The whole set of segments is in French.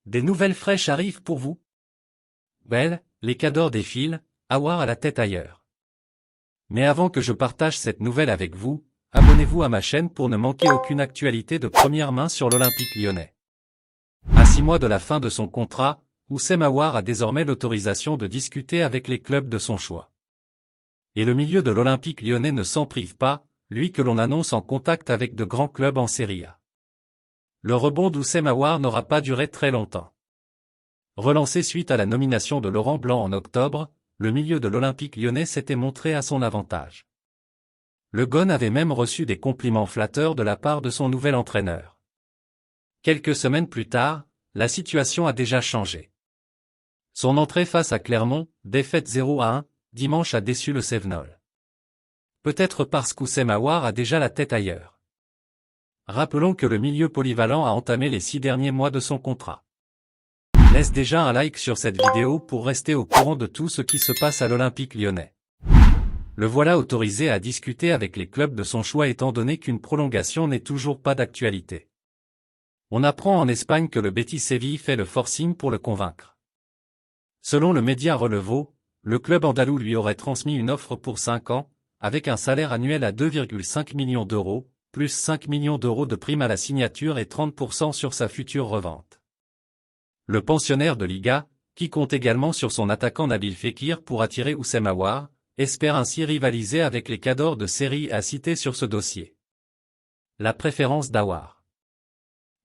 Des nouvelles fraîches arrivent pour vous. Belle, les cadors défilent, Aouar à la tête ailleurs. Mais avant que je partage cette nouvelle avec vous, abonnez-vous à ma chaîne pour ne manquer aucune actualité de première main sur l'Olympique lyonnais. À 6 mois de la fin de son contrat, Houssem Aouar a désormais l'autorisation de discuter avec les clubs de son choix. Et le milieu de l'Olympique lyonnais ne s'en prive pas, lui que l'on annonce en contact avec de grands clubs en Serie A. Le rebond d'Houssem Aouar n'aura pas duré très longtemps. Relancé suite à la nomination de Laurent Blanc en octobre, le milieu de l'Olympique lyonnais s'était montré à son avantage. Le Gone avait même reçu des compliments flatteurs de la part de son nouvel entraîneur. Quelques semaines plus tard, la situation a déjà changé. Son entrée face à Clermont, défaite 0-1, dimanche a déçu le Cévenol. Peut-être parce qu'Houssem Aouar a déjà la tête ailleurs. Rappelons que le milieu polyvalent a entamé les 6 derniers mois de son contrat. Laisse déjà un like sur cette vidéo pour rester au courant de tout ce qui se passe à l'Olympique lyonnais. Le voilà autorisé à discuter avec les clubs de son choix étant donné qu'une prolongation n'est toujours pas d'actualité. On apprend en Espagne que le Betis Séville fait le forcing pour le convaincre. Selon le média Relevo, le club andalou lui aurait transmis une offre pour 5 ans, avec un salaire annuel à 2,5 millions d'euros, plus 5 millions d'euros de prime à la signature et 30% sur sa future revente. Le pensionnaire de Liga, qui compte également sur son attaquant Nabil Fekir pour attirer Houssem Aouar, espère ainsi rivaliser avec les cadors de Serie A cités sur ce dossier. La préférence d'Aouar.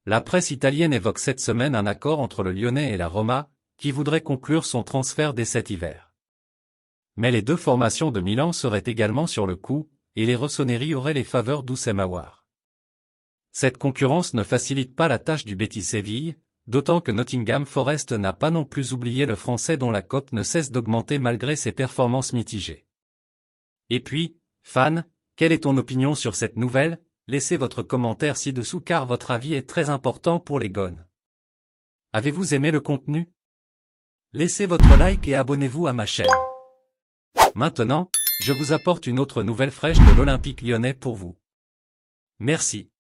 La presse italienne évoque cette semaine un accord entre le Lyonnais et la Roma, qui voudrait conclure son transfert dès cet hiver. Mais les deux formations de Milan seraient également sur le coup, et les Rossoneri auraient les faveurs d'Houssem Aouar. Cette concurrence ne facilite pas la tâche du Betis Séville, d'autant que Nottingham Forest n'a pas non plus oublié le Français dont la cote ne cesse d'augmenter malgré ses performances mitigées. Et puis, fan, quelle est ton opinion sur cette nouvelle? Laissez votre commentaire ci-dessous car votre avis est très important pour les Gones. Avez-vous aimé le contenu? Laissez votre like et abonnez-vous à ma chaîne. Maintenant, je vous apporte une autre nouvelle fraîche de l'Olympique lyonnais pour vous. Merci.